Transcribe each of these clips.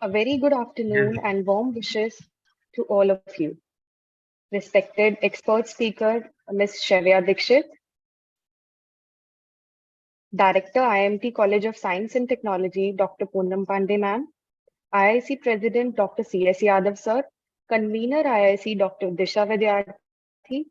A very good afternoon and warm wishes to all of you. Respected expert speaker, Ms. Shavya Dikshit, Director, IMT College of Science and Technology, Dr. Poonam Pandey ma'am, IIC President, Dr. C.S. Yadav sir, Convener IIC, Dr. Disha Vidyarthi,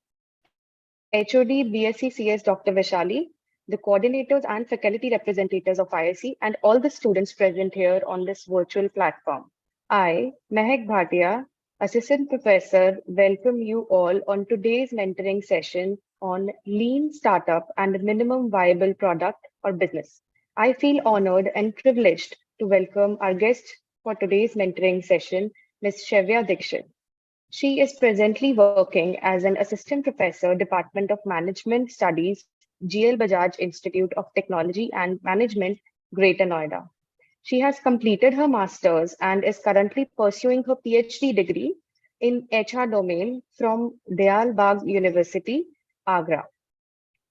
HOD BSc CS, Dr. Vishali, the coordinators and faculty representatives of IIC, and all the students present here on this virtual platform. I, Mehak Bhatia, Assistant Professor, welcome you all on today's mentoring session on lean startup and minimum viable product or business. I feel honored and privileged to welcome our guest for today's mentoring session, Ms. Shavya Dikshit. She is presently working as an assistant professor, Department of Management Studies, GL Bajaj Institute of Technology and Management, Greater Noida. She has completed her master's and is currently pursuing her PhD degree in HR domain from Dayal Bagh University, Agra.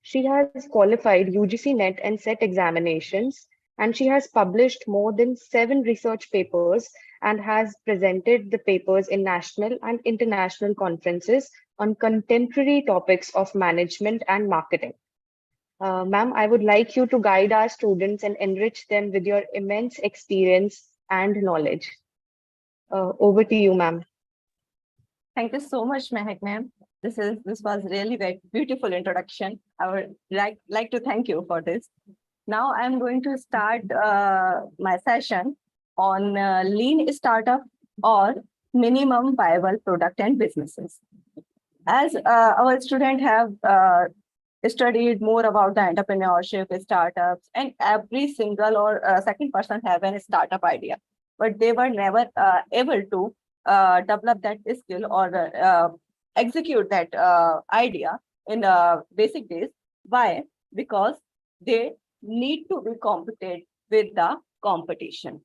She has qualified UGC NET and SET examinations, and she has published more than 7 research papers and has presented the papers in national and international conferences on contemporary topics of management and marketing. Ma'am, I would like you to guide our students and enrich them with your immense experience and knowledge. Over to you, ma'am. Thank you so much, Mehak ma'am. This was really very beautiful introduction. I would like to thank you for this. Now I'm going to start my session on lean startup or minimum viable product and businesses. As our students have studied more about the entrepreneurship, startups, and every single or second person have a startup idea, but they were never able to develop that skill or execute that idea in basic days. Why? Because they need to be competent with the competition.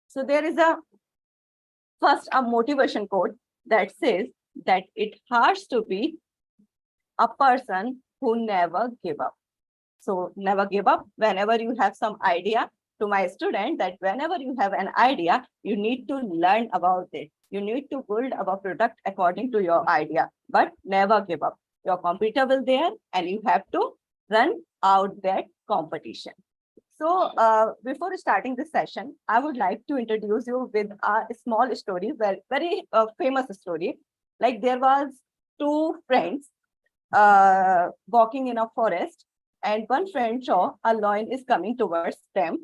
So there is a motivation quote that says that it has to be a person who never give up. So never give up whenever you have some idea. To my student, that whenever you have an idea, you need to learn about it. You need to build a product according to your idea, but never give up. Your competitor will there and you have to run out that competition. So before starting this session, I would like to introduce you with a small story, very famous story. Like there was 2 friends walking in a forest, and one friend saw a lion is coming towards them,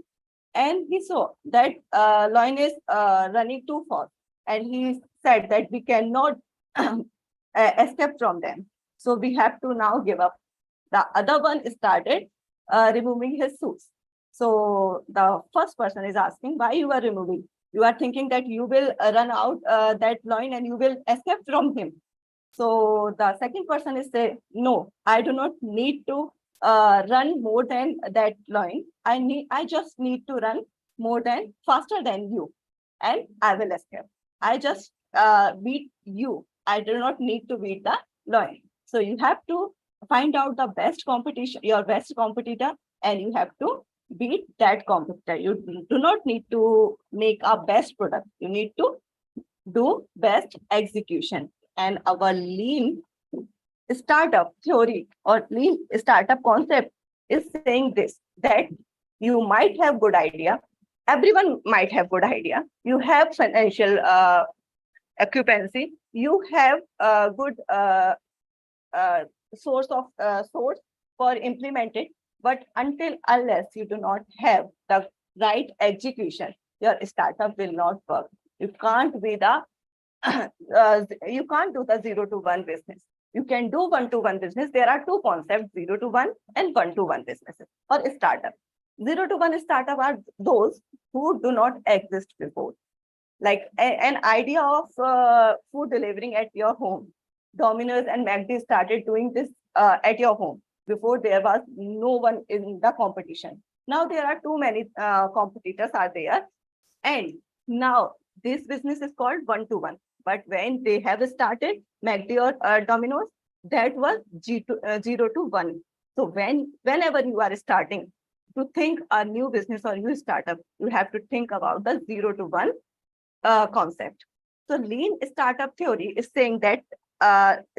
and he saw that lion is running too fast, and he said that we cannot escape from them, so we have to now give up. The other one started removing his shoes. So the first person is asking, why you are removing? You are thinking that you will run out that lion and you will escape from him. So the second person is saying, no, I do not need to run more than that lion. I just need to run faster than you, and I will escape. I just beat you. I do not need to beat the lion. So you have to find out the best competition, your best competitor, and you have to beat that competitor. You do not need to make a best product. You need to do best execution. And our lean startup theory or lean startup concept is saying this, that you might have good idea. Everyone might have good idea. You have financial occupancy. You have a good source for implementing. But unless you do not have the right execution, your startup will not work. You can't be the you can't do the 0 to 1 business. You can do 1 to 1 business. There are 2 concepts, 0 to 1 and 1 to 1 businesses or startup. 0 to 1 startup are those who do not exist before. Like an idea of food delivering at your home. Domino's and McD started doing this at your home. Before there was no one in the competition. Now there are too many competitors are there. And now this business is called 1 to 1. But when they have started McD or Domino's, that was 0 to 1. So whenever you are starting, to think a new business or new startup, you have to think about the 0 to 1 concept. So lean startup theory is saying that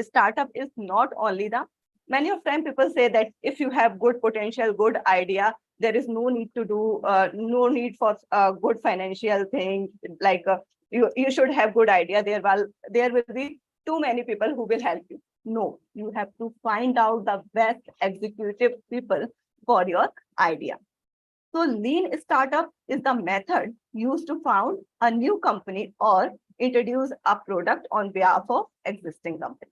startup is not only the, many of time people say that if you have good potential, good idea, there is no need to do, no need for good financial thing, like you should have good idea, there will be too many people who will help you. No, you have to find out the best executive people for your idea. So lean startup is the method used to found a new company or introduce a product on behalf of existing company.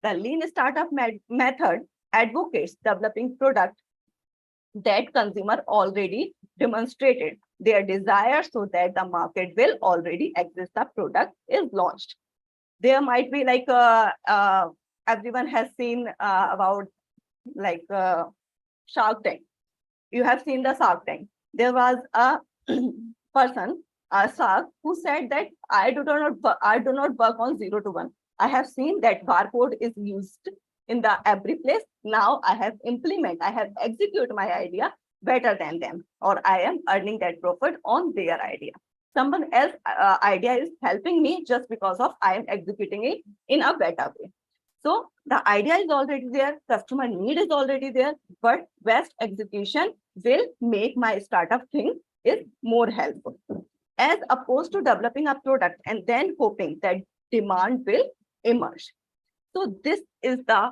The lean startup method advocates developing product that consumer already demonstrated their desire so that the market will already exist, the product is launched. There might be like everyone has seen about like Shark Tank. You have seen the Shark Tank. There was a person, a shark, who said that I do not work on 0 to 1. I have seen that barcode is used in the every place. Now I have execute my idea better than them, or I am earning that profit on their idea. Someone else idea is helping me just because of I am executing it in a better way. So the idea is already there, customer need is already there, but best execution will make my startup thing is more helpful. As opposed to developing a product and then hoping that demand will emerge. So this is the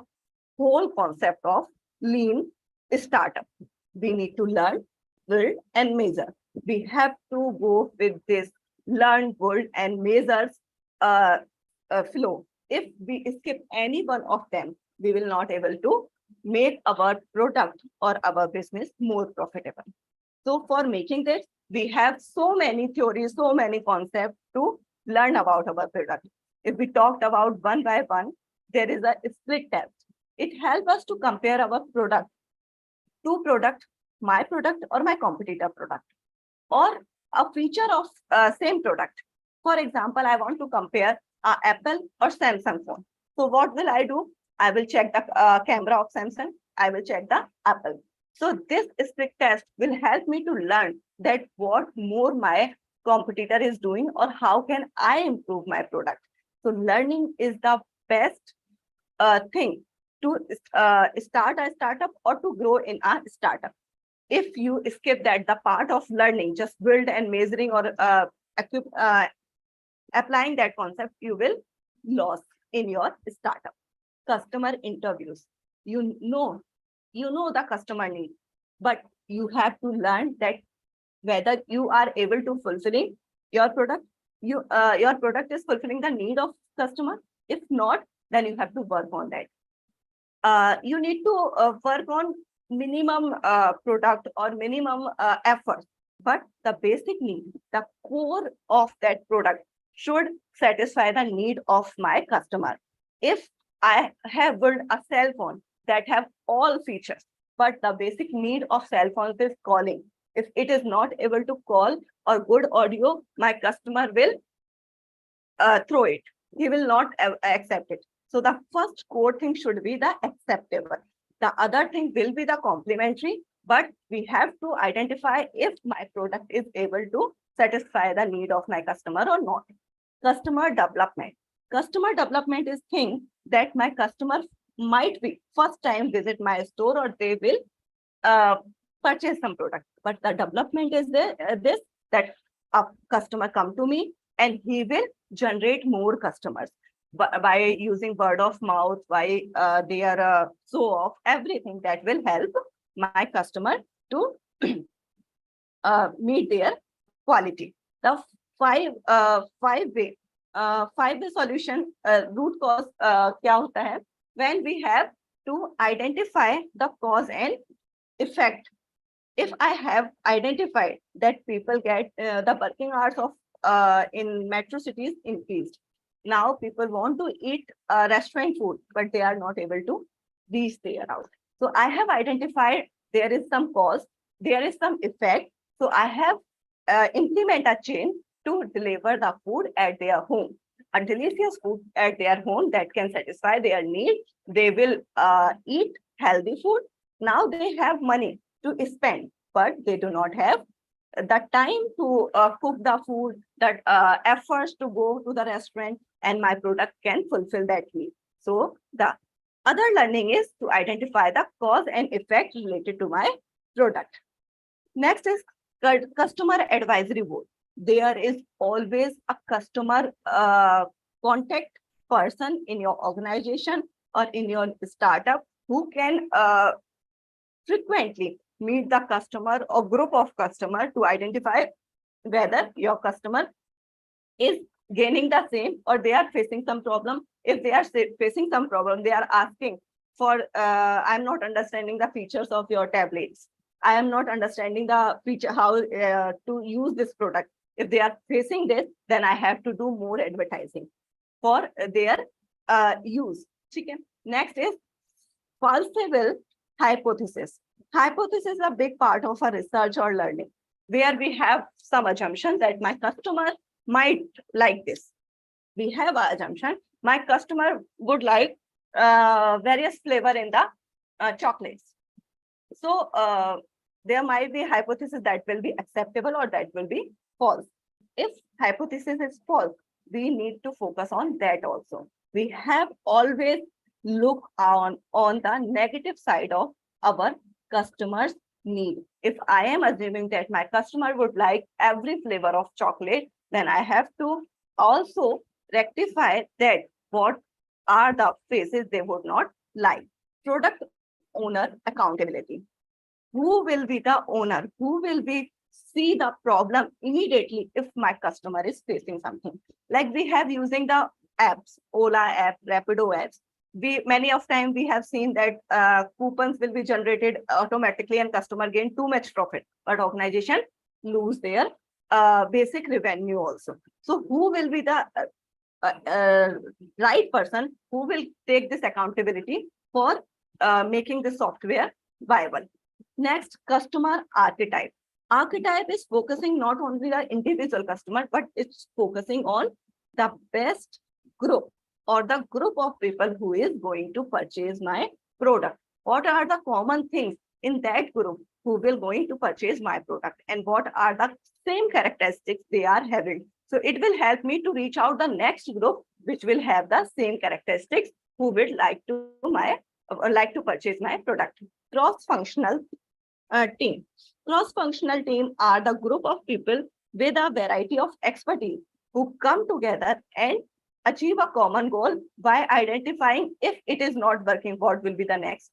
whole concept of lean startup. We need to learn, build, and measure. We have to go with this learn, build, and measures flow. If we skip any one of them, we will not able to make our product or our business more profitable. So for making this, we have so many theories, so many concepts to learn about our product. If we talked about one by one, there is a split test. It helps us to compare our product, two product, my product or my competitor product, or a feature of same product. For example, I want to compare Apple or Samsung phone. So what will I do? I will check the camera of Samsung. I will check the Apple. So this split test will help me to learn that what more my competitor is doing or how can I improve my product. So learning is the best thing to start a startup or to grow in a startup. If you skip that, the part of learning, just build and measuring or applying that concept, you will lose in your startup. Customer interviews. You know the customer need, but you have to learn that whether you are able to fulfilling your product, your product is fulfilling the need of customer. If not, then you have to work on that. You need to work on minimum product or minimum effort, but the basic need, the core of that product should satisfy the need of my customer. If I have built a cell phone that have all features, but the basic need of cell phones is calling. If it is not able to call or good audio, my customer will throw it. He will not accept it. So the first core thing should be the acceptable. The other thing will be the complementary, but we have to identify if my product is able to satisfy the need of my customer or not. Customer development. Customer development is thing that my customer might be first time visit my store or they will purchase some product. But the development is this, that a customer come to me and he will generate more customers by using word of mouth, by their show off, everything that will help my customer to meet their quality. The five way solution root cause क्या होता है? When we have to identify the cause and effect. If I have identified that people get the working hours of in metro cities increased. Now people want to eat restaurant food, but they are not able to reach there out. So I have identified there is some cause, there is some effect. So I have implement a chain to deliver the food at their home. A delicious food at their home that can satisfy their need. They will eat healthy food. Now they have money to spend. but they do not have the time to cook the food, that efforts to go to the restaurant, and my product can fulfill that need. So the other learning is to identify the cause and effect related to my product. Next is customer advisory board. There is always a customer contact person in your organization or in your startup who can frequently meet the customer or group of customer to identify whether your customer is gaining the same or they are facing some problem. If they are facing some problem, they are asking for, I'm not understanding the features of your tablets. I am not understanding the feature, how to use this product. If they are facing this, then I have to do more advertising for their use. Okay. Next is falsifiable hypothesis. Hypothesis is a big part of our research or learning, where we have some assumption that my customer might like this. We have an assumption my customer would like various flavor in the chocolates. So there might be hypothesis that will be acceptable or that will be false. If hypothesis is false, we need to focus on that also. We have always look on the negative side of our customers' need. If I am assuming that my customer would like every flavor of chocolate, then I have to also rectify that what are the phases they would not like. Product owner accountability. Who will be the owner? Who will be see the problem immediately if my customer is facing something? Like we have using the apps, Ola app, Rapido apps. Many of time we have seen that coupons will be generated automatically and customer gain too much profit, but organization lose their basic revenue also. So who will be the right person who will take this accountability for making the software viable? Next, customer archetype. Archetype is focusing not only the individual customer, but it's focusing on the best group or the group of people who is going to purchase my product. What are the common things in that group who will going to purchase my product, and what are the same characteristics they are having? So it will help me to reach out the next group which will have the same characteristics who would like to purchase my product. Cross-functional team. Cross-functional team are the group of people with a variety of expertise who come together and achieve a common goal by identifying if it is not working, what will be the next.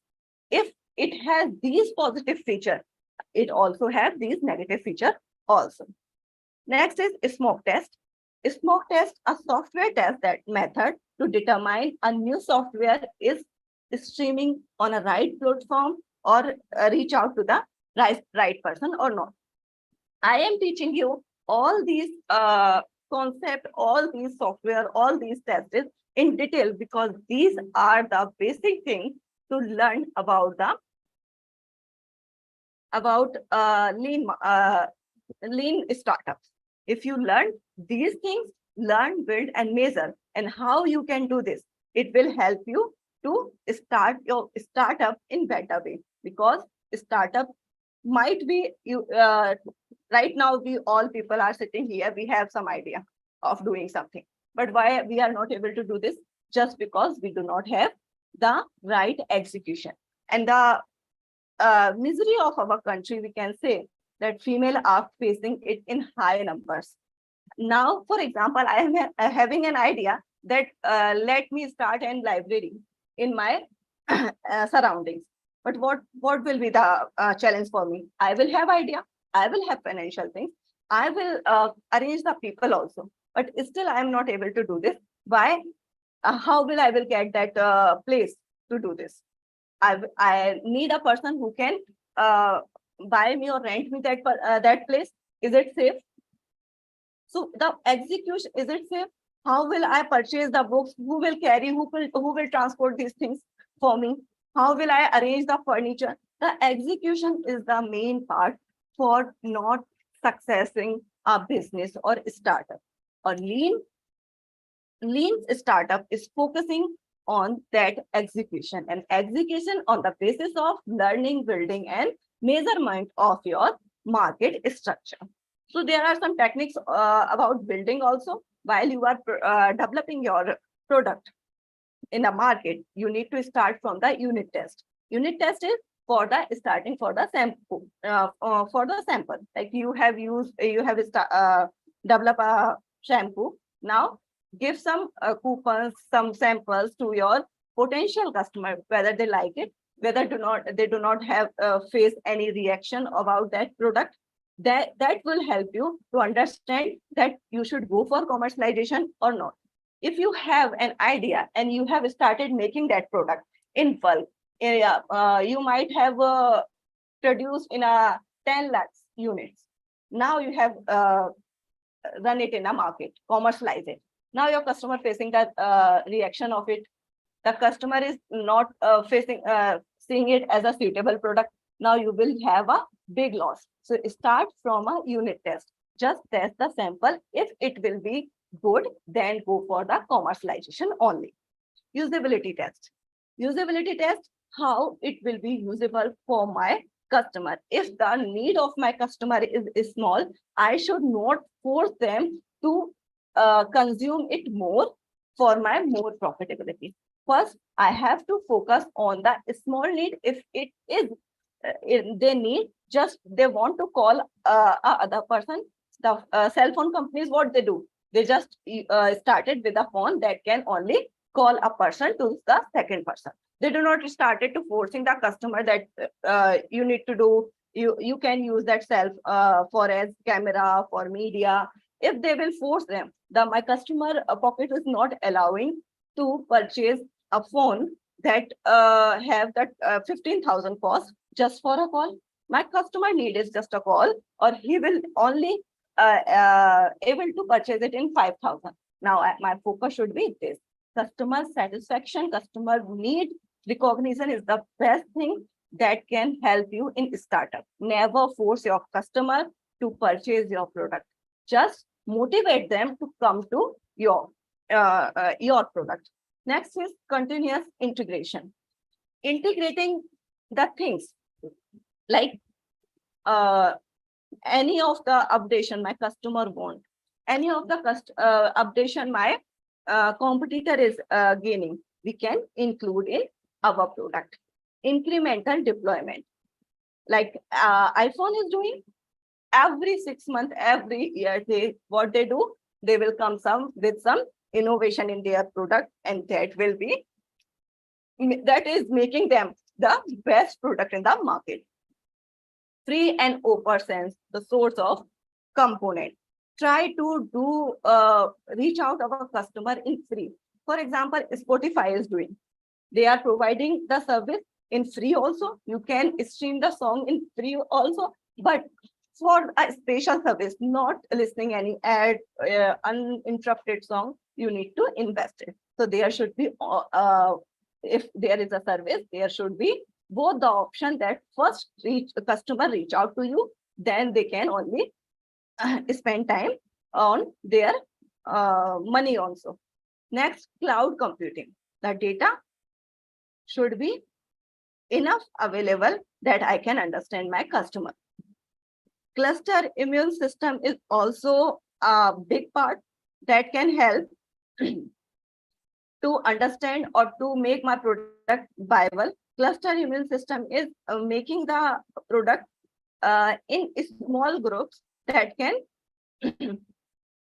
If it has these positive features, it also has these negative features also. Next is smoke test. Smoke test, a software test that method to determine a new software is streaming on a right platform or reach out to the right person or not. I am teaching you all these concept, all these software, all these tests in detail because these are the basic things to learn about lean startups. If you learn these things, learn, build, and measure, and how you can do this, it will help you to start your startup in better way. Because startup might be you right now we all people are sitting here, we have some idea of doing something, but why we are not able to do this? Just because we do not have the right execution. And the misery of our country, we can say that female are facing it in high numbers. Now, for example, I am having an idea that let me start a library in my surroundings. But what will be the challenge for me? I will have idea, I will have financial things, I will arrange the people also, but still I am not able to do this. Why? How will I will get that place to do this? I need a person who can buy me or rent me that place. Is it safe? So the execution, is it safe? How will I purchase the books? Who will carry? Who will transport these things for me? How will I arrange the furniture? The execution is the main part for not successing a business or startup. A lean startup is focusing on that execution, and execution on the basis of learning, building, and measurement of your market structure. So there are some techniques about building also. While you are developing your product in the market, you need to start from the unit test. Unit test is for the starting for the sample, for the sample. Like you have developed a shampoo. Now give some coupons, some samples to your potential customer, whether they like it, whether they do not have face any reaction about that product. That will help you to understand that you should go for commercialization or not. If you have an idea and you have started making that product in bulk, you might have produced in a 10 lakhs units. Now you have run it in a market, commercialize it. Now your customer facing that reaction of it. The customer is not seeing it as a suitable product. Now you will have a big loss. So start from a unit test. Just test the sample. If it will be good, then go for the commercialization only. Usability test. Usability test, how it will be usable for my customer. If the need of my customer is small, I should not force them to consume it more for my more profitability. First, I have to focus on the small need. If it is they need, just they want to call other person. The cell phone companies, what they do, they just started with a phone that can only call a person to the second person. They do not started to forcing the customer that you need to do. You can use that cell for as camera, for media. If they will force them, my customer pocket is not allowing to purchase a phone that have that 15,000 cost just for a call. My customer need is just a call, or he will only able to purchase it in 5,000. Now my focus should be this. Customer satisfaction, customer need recognition is the best thing that can help you in startup. Never force your customer to purchase your product. Just motivate them to come to your product. Next is continuous integration. Integrating the things like any of the updation my customer want, any of the updation my competitor is gaining, we can include in our product. Incremental deployment, like iPhone is doing every 6 months, every year. What they do, they will come with some innovation in their product, and that is making them the best product in the market. Free and open sense, the source of component. Try to do reach out our customer in free. For example, Spotify is doing. They are providing the service in free also. You can stream the song in free also, but for a special service, not listening any ad, uninterrupted song, you need to invest it. So there should be, if there is a service, there should be both the option that first customer reach out to you, then they can only spend time on their money also. Next, cloud computing. The data should be enough available that I can understand my customer. Cluster immune system is also a big part that can help to understand or to make my product viable. Cluster immune system is making the product in small groups that can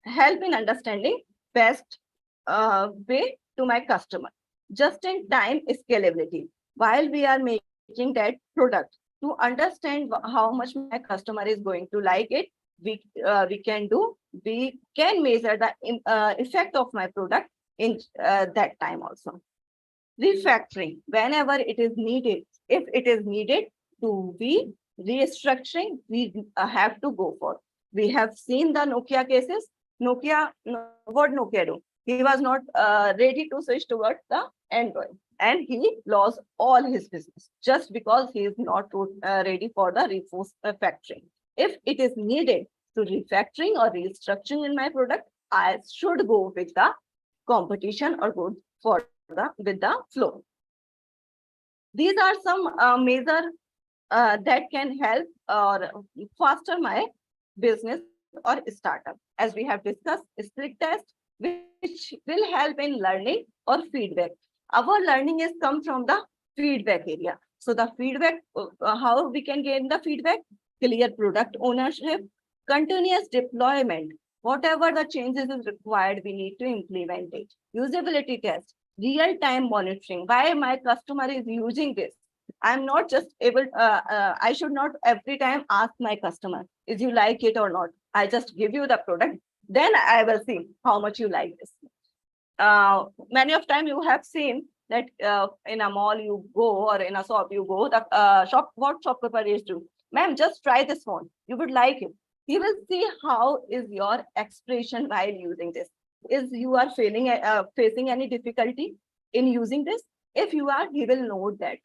help in understanding best way to my customer. Just in time scalability. While we are making that product, to understand how much my customer is going to like it, we can measure the effect of my product in that time also. Refactoring, whenever it is needed, if it is needed to be restructuring, we have to go for. We have seen the Nokia cases. Nokia, what Nokia do? He was not ready to switch towards the Android, and he lost all his business just because he is not ready for the refactoring. If it is needed to refactoring or restructuring in my product, I should go with the competition or go for with the flow. These are some major that can help or foster my business or startup. As we have discussed, split test, which will help in learning or feedback. Our learning is come from the feedback area. So the feedback, how we can gain the feedback? Clear product ownership, continuous deployment. Whatever the changes is required, we need to implement it. Usability test, real-time monitoring. Why my customer is using this? I'm not just able, I should not every time ask my customer, is you like it or not? I just give you the product, then I will see how much you like this. Many of time you have seen that in a mall you go or in a shop you go, the what shopkeeper is do. Ma'am, just try this phone. You would like it. He will see how is your expression while using this. Is you are facing any difficulty in using this? If you are, he will know that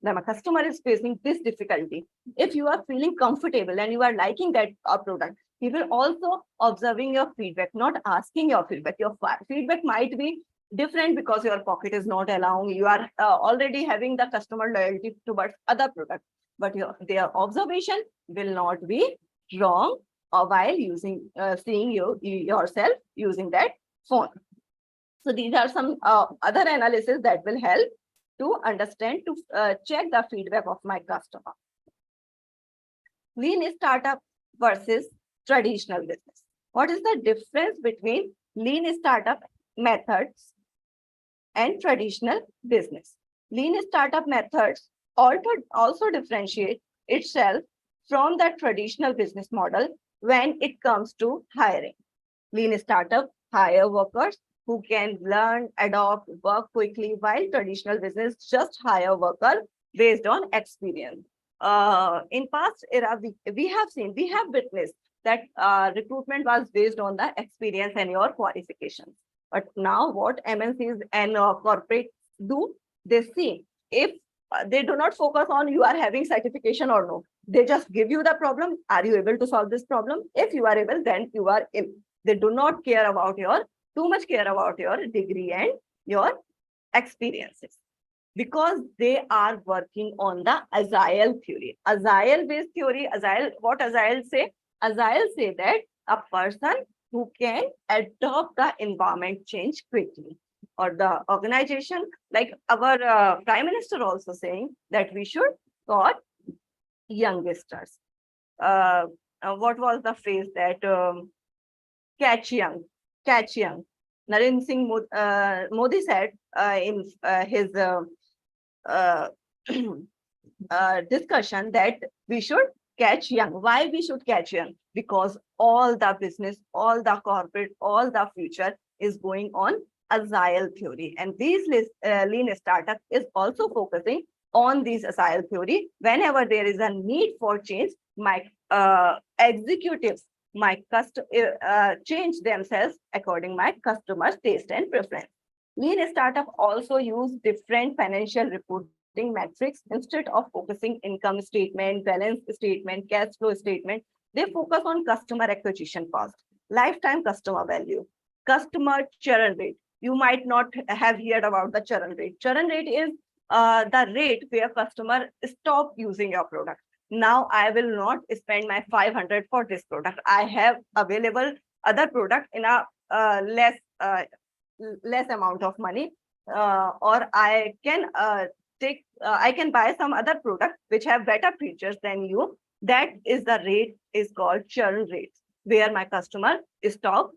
my customer is facing this difficulty. If you are feeling comfortable and you are liking that product, he will also observing your feedback, not asking your feedback. Your feedback might be different because your pocket is not allowing. You are already having the customer loyalty towards other products, but their observation will not be wrong while using seeing yourself using that phone. So these are some other analysis that will help to understand, to check the feedback of my customer. Lean startup versus traditional business. What is the difference between lean startup methods and traditional business? Lean startup methods also differentiate itself from the traditional business model when it comes to hiring. Lean startup hire workers who can learn, adopt, work quickly, while traditional business just hire worker based on experience. In past era, we have witnessed that recruitment was based on the experience and your qualifications. But now what MNCs and corporates do, they see if they do not focus on you are having certification or no. They just give you the problem. Are you able to solve this problem? If you are able, then you are in. They do not care about too much care about your degree and your experiences, because they are working on the Agile theory. Agile-based theory, what Agile say? Agile say that a person who can adopt the environment change quickly, or the organization, like our Prime Minister also saying that we should got youngsters. What was the phrase that catch young? Narendra Singh Modi said in his discussion that we should catch young. Why we should catch young? Because all the business, all the corporate, all the future is going on Agile theory. And these lean startup is also focusing on this Agile theory. Whenever there is a need for change, my executives might change themselves according my customers' taste and preference. Lean startup also use different financial reporting metrics. Instead of focusing income statement, balance statement, cash flow statement, they focus on customer acquisition cost, lifetime customer value, customer churn rate. You might not have heard about the churn rate. Churn rate is the rate where customer stop using your product. Now I will not spend my 500 for this product. I have available other product in a less amount of money, or I can I can buy some other product which have better features than you. That is the rate is called churn rate, where my customer stop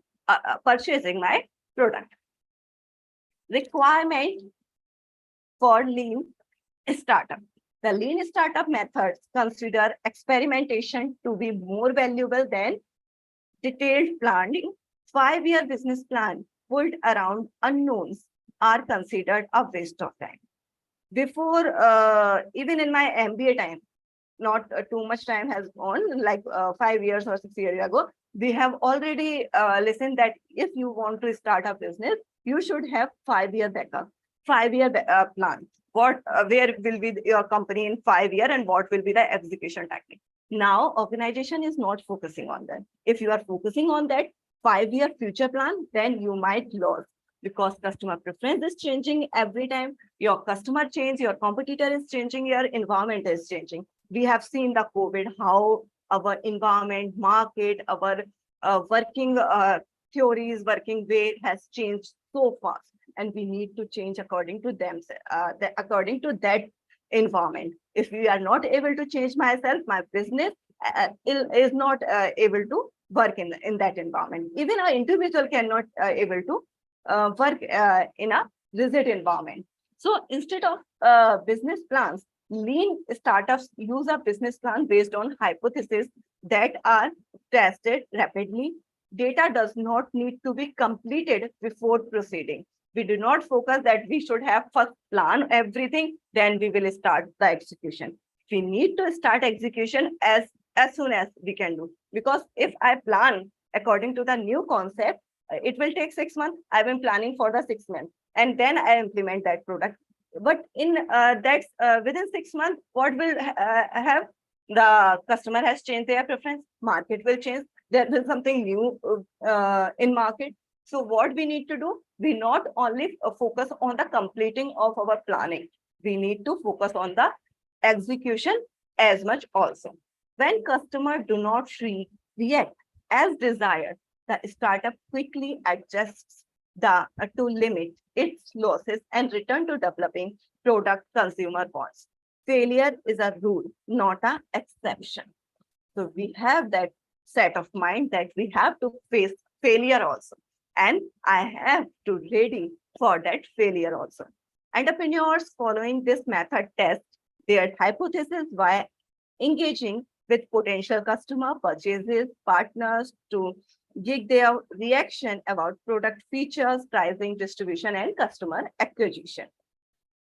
purchasing my product. Requirement for lean startup. The lean startup methods consider experimentation to be more valuable than detailed planning. 5-year business plan pulled around unknowns are considered a waste of time. Before, even in my MBA time, not too much time has gone, like 5 years or 6 years ago, we have already listened that if you want to start a business, you should have 5-year backup, 5-year plan. Where will be your company in 5 years and what will be the execution technique. Now, organization is not focusing on that. If you are focusing on that 5-year future plan, then you might lose, because customer preference is changing every time. Your customer change, your competitor is changing, your environment is changing. We have seen the COVID, how our environment, market, our working theories, working way has changed so fast, and we need to change according to them, according to that environment. If we are not able to change myself, my business is not able to work in that environment. Even an individual cannot able to work in a rigid environment. So instead of business plans, lean startups use a business plan based on hypotheses that are tested rapidly. Data does not need to be completed before proceeding. We do not focus that we should have first plan everything, then we will start the execution. We need to start execution as soon as we can do. Because if I plan according to the new concept, it will take 6 months. I've been planning for the 6 months, and then I implement that product. But in that's within 6 months, what will have? The customer has changed their preference, market will change, there will something new in market. So what we need to do, we not only focus on the completing of our planning, we need to focus on the execution as much also. When customers do not react as desired, the startup quickly adjusts to limit its losses and return to developing product consumer wants. Failure is a rule, not an exception. So we have that set of mind that we have to face failure also. And I have to ready for that failure also. Entrepreneurs following this method test their hypothesis by engaging with potential customer purchases, partners to get their reaction about product features, pricing, distribution, and customer acquisition.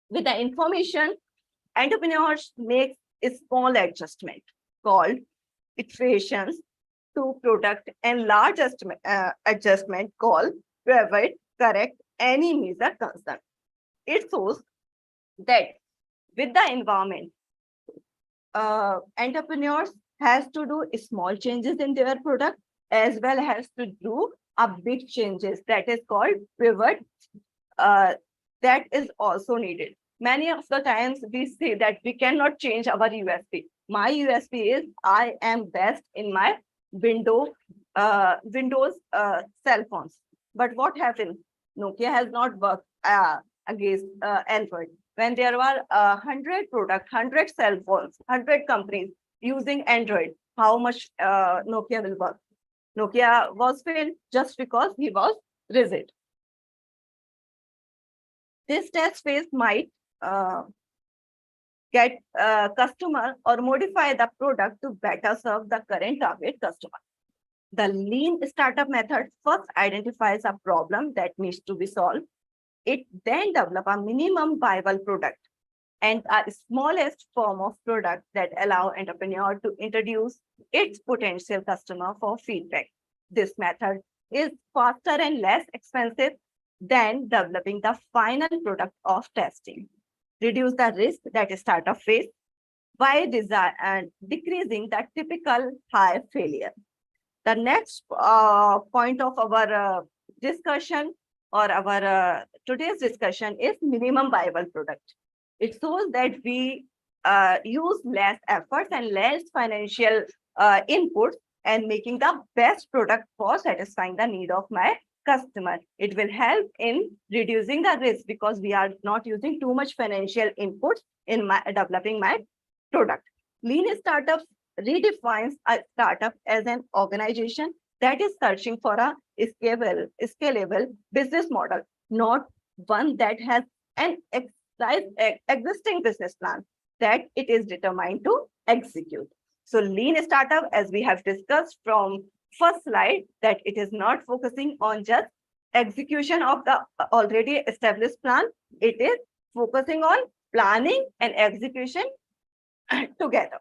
With the information, entrepreneurs make a small adjustment called iterations to product and large adjustment called pivot, correct any major concern. It shows that with the environment, entrepreneurs has to do small changes in their product as well as to do a big changes that is called pivot. That is also needed. Many of the times we say that we cannot change our USP. My USP is I am best in my Windows cell phones. But what happened? Nokia has not worked against Android. When there were 100 products, 100 cell phones, 100 companies using Android, how much Nokia will work? Nokia was failed just because he was rigid. This test phase might get customer or modify the product to better serve the current target customer. The lean startup method first identifies a problem that needs to be solved. It then develops a minimum viable product and a smallest form of product that allow entrepreneur to introduce its potential customer for feedback. This method is faster and less expensive than developing the final product of testing. Reduce the risk that startup face by decreasing the typical high failure. The next point of our discussion or our today's discussion is minimum viable product. It shows that we use less efforts and less financial input and making the best product for satisfying the need of my customer. It will help in reducing the risk because we are not using too much financial input in developing my product. Lean startups redefines a startup as an organization that is searching for a scalable business model, not one that has an existing business plan that it is determined to execute. So lean startup, as we have discussed from first slide, that it is not focusing on just execution of the already established plan. It is focusing on planning and execution together.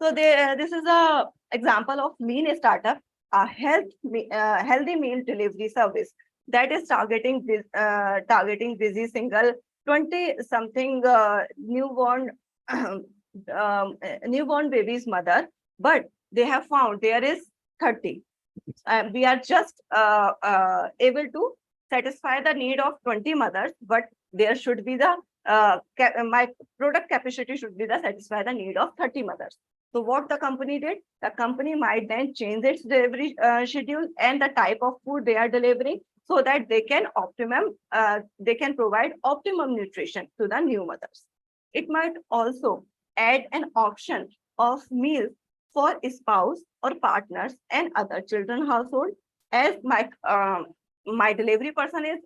So this is an example of lean startup, a healthy meal delivery service that is targeting busy single 20-something newborn baby's mother, but they have found there is 30. We are just able to satisfy the need of 20 mothers, but there should be the my product capacity should be the satisfy the need of 30 mothers. So what the company did, the company might then change its delivery schedule and the type of food they are delivering so that they can provide optimum nutrition to the new mothers. It might also add an option of meals for spouse or partners and other children household, as my delivery person is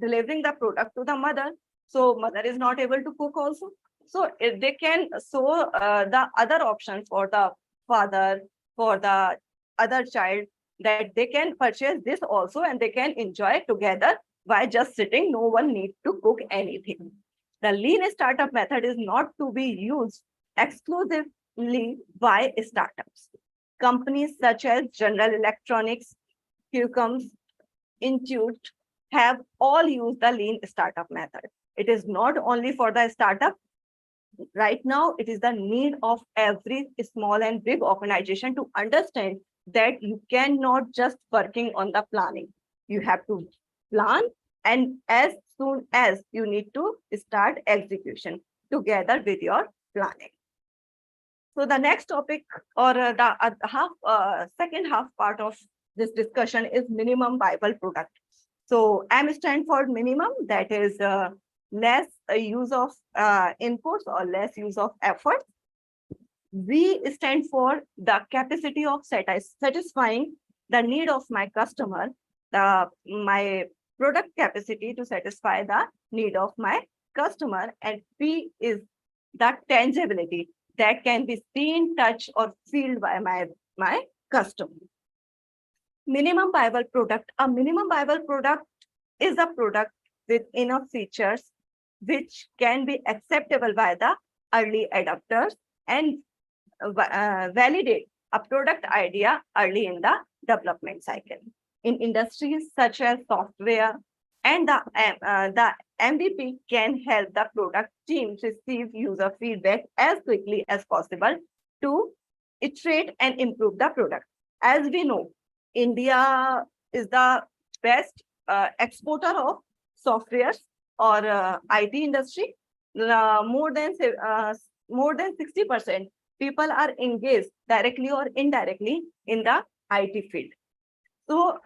delivering the product to the mother, so mother is not able to cook also. So if they can the other options for the father, for the other child, that they can purchase this also and they can enjoy together by just sitting. No one needs to cook anything. The lean startup method is not to be used exclusively by startups. Companies such as General Electronics, Qualcomm, Intuit have all used the lean startup method. It is not only for the startup. Right now, it is the need of every small and big organization to understand that you cannot just working on the planning. You have to plan, and as soon as you need to start execution together with your planning. So the next topic, or the second half part of this discussion, is minimum viable product. So M stand for minimum, that is less use of inputs or less use of effort. V stand for the capacity of satisfying the need of my customer, my product capacity to satisfy the need of my customer. And P is the tangibility that can be seen, touched, or felt by my customer. Minimum viable product. A minimum viable product is a product with enough features which can be acceptable by the early adopters and validate a product idea early in the development cycle. In industries such as software, and the MVP can help the product team receive user feedback as quickly as possible to iterate and improve the product. As we know, India is the best exporter of softwares or IT industry. More than 60% people are engaged directly or indirectly in the IT field. So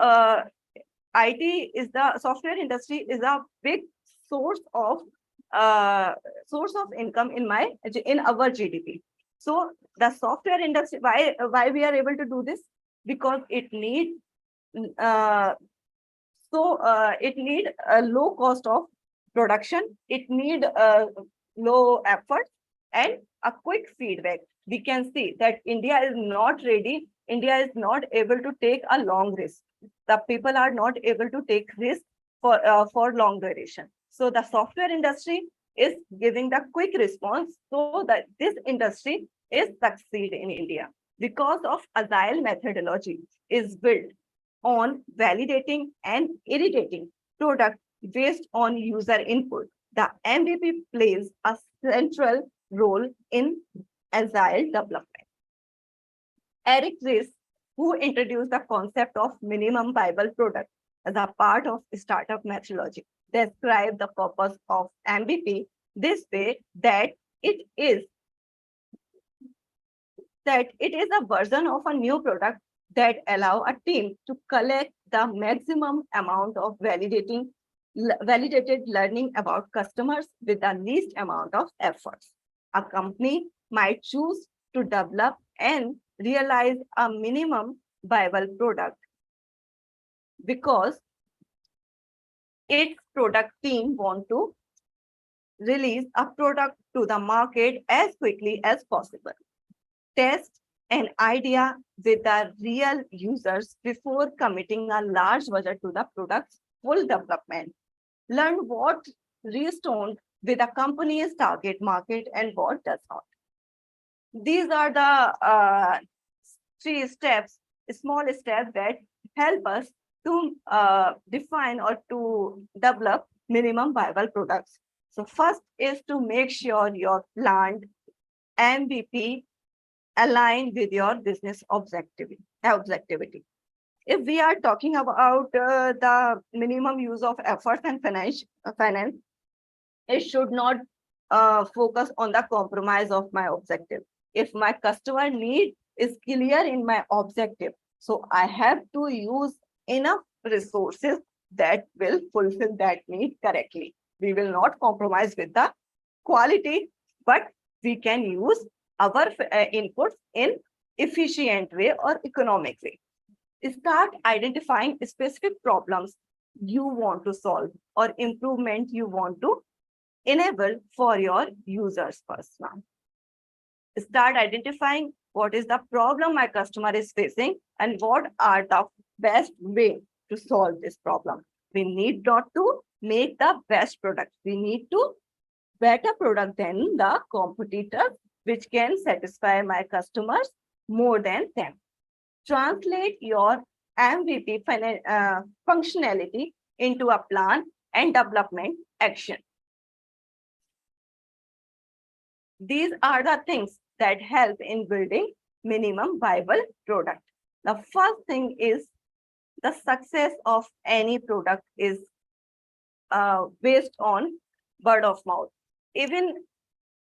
IT is the software industry is a big source of income in our GDP. So the software industry, why we are able to do this? Because it need a low cost of production. It need low effort and a quick feedback. We can see that India is not ready. India is not able to take a long risk. The people are not able to take risk for long duration. So the software industry is giving the quick response so that this industry is succeed in India, because of agile methodology is built on validating and iterating product based on user input. The MVP plays a central role in agile development. Eric Ries, who introduced the concept of minimum viable product as a part of startup methodology, described the purpose of MVP this way, that it is a version of a new product that allow a team to collect the maximum amount of validated learning about customers with the least amount of efforts. A company might choose to develop and realize a minimum viable product because its product team want to release a product to the market as quickly as possible. Test an idea with the real users before committing a large budget to the product's full development. Learn what resonates with a company's target market and what does not. These are the 3 steps, small steps that help us to define or to develop minimum viable products. So first is to make sure your planned MVP align with your business objectivity. If we are talking about the minimum use of efforts and finance, It should not focus on the compromise of my objective. If my customer need is clear in my objective, so I have to use enough resources that will fulfill that need correctly. We will not compromise with the quality, but we can use our inputs in efficient way or economic way. Start identifying specific problems you want to solve or improvement you want to enable for your users first now. Start identifying what is the problem my customer is facing and what are the best way to solve this problem. We need not to make the best product. We need to better product than the competitor, which can satisfy my customers more than them. Translate your MVP functionality into a plan and development action. These are the things that help in building minimum viable product. The first thing is the success of any product is based on word of mouth. Even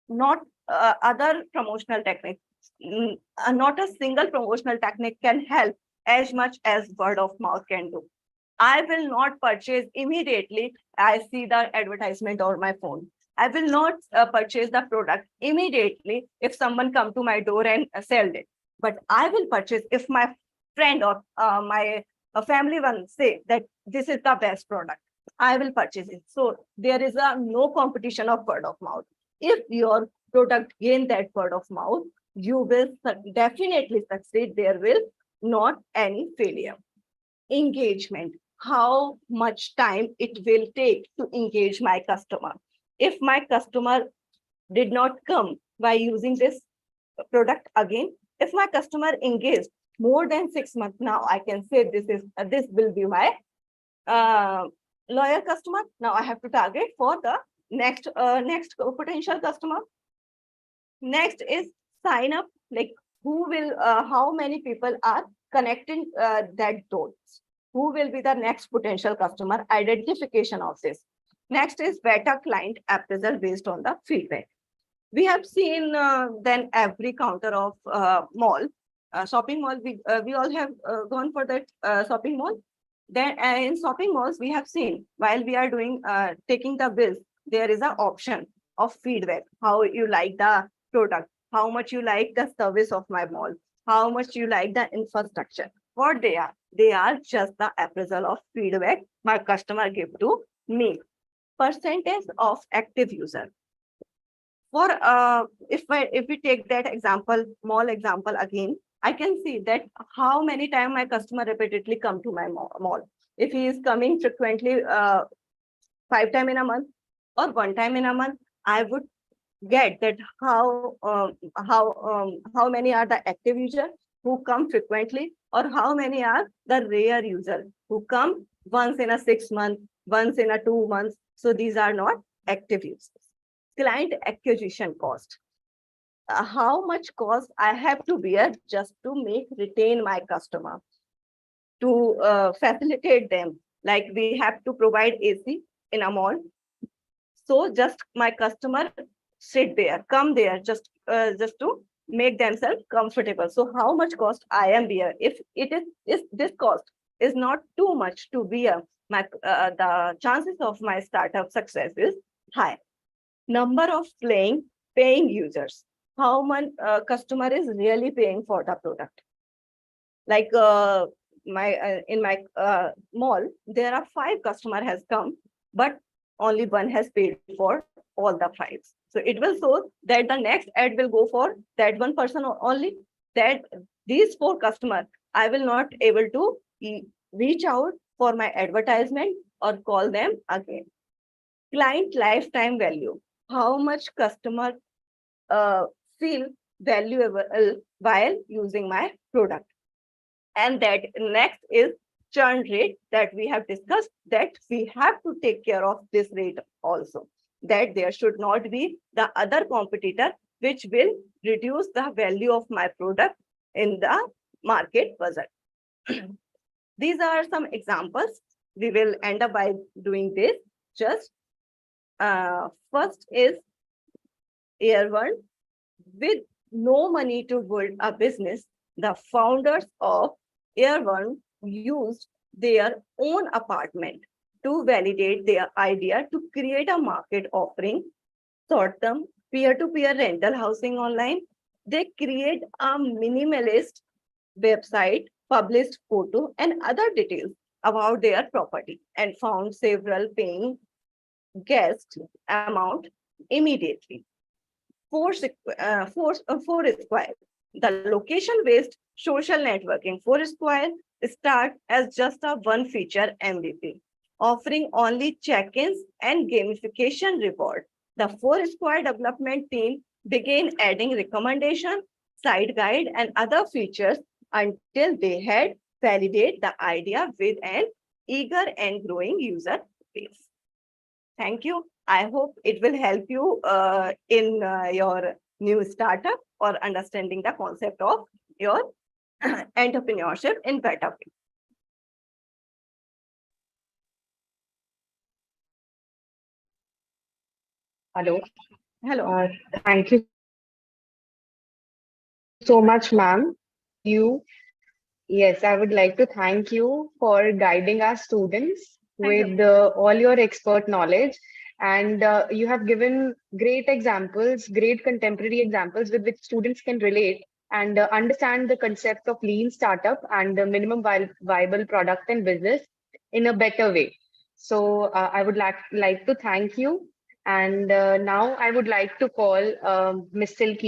not other promotional techniques, not a single promotional technique can help as much as word of mouth can do. I will not purchase immediately. I see the advertisement on my phone. I will not purchase the product immediately if someone come to my door and sell it. But I will purchase if my friend or my family one say that this is the best product. I will purchase it. So there is a no competition of word of mouth. If your product gain that word of mouth, you will definitely succeed. There will not any failure. Engagement. How much time it will take to engage my customer. If my customer did not come by using this product again, if my customer engaged more than 6 months, now I can say this will be my loyal customer. Now I have to target for the next potential customer. Next is sign up, like who will how many people are connecting that dots, who will be the next potential customer, identification of this. Next is beta client appraisal based on the feedback. We have seen then every counter of mall, shopping mall, we all have gone for that shopping mall. Then in shopping malls, we have seen while we are doing taking the bills, there is an option of feedback, how you like the product, how much you like the service of my mall, how much you like the infrastructure. What they are just the appraisal of feedback my customer give to me. Percentage of active user. For if we take that example, mall example again, I can see that how many times my customer repeatedly come to my mall. If he is coming frequently 5 times in a month or 1 time in a month, I would get that how many are the active users who come frequently, or how many are the rare users who come once in a 6 months, once in a 2 months. So these are not active users. Client acquisition cost. How much cost I have to bear just to retain my customer, to facilitate them. Like we have to provide AC in a mall. So just my customer sit there, come there, just to make themselves comfortable. So how much cost I am bear? If this cost is not too much to bear, the chances of my startup success is high. Number of paying users. How much customer is really paying for the product? Like in my mall, there are 5 customer has come, but only 1 has paid for all the 5. So it will show that the next ad will go for that 1 person only. That these 4 customers, I will not able to reach out for my advertisement or call them again. Client lifetime value. How much customer feel valuable while using my product. And that next is churn rate that we have discussed, that we have to take care of this rate also, that there should not be the other competitor which will reduce the value of my product in the market budget. These are some examples. We will end up by doing this. Just First is Airworld. With no money to build a business, the founders of Airworld used their own apartment to validate their idea to create a market offering short-term peer-to-peer rental housing online. They create a minimalist website, published photo and other details about their property and found several paying guest amount immediately. Foursquare, the location-based social networking Foursquare start as just a one-feature MVP, offering only check-ins and gamification reward. The Foursquare development team began adding recommendation, side guide, and other features until they had validated the idea with an eager and growing user base. Thank you. I hope it will help you in your new startup or understanding the concept of your entrepreneurship in better way. Hello. Hello. Thank you so much, ma'am. Yes, I would like to thank you for guiding our students with all your expert knowledge. And you have given great examples, great contemporary examples with which students can relate and understand the concept of lean startup and the minimum viable product and business in a better way. So I would like to thank you. And now I would like to call Ms. Silky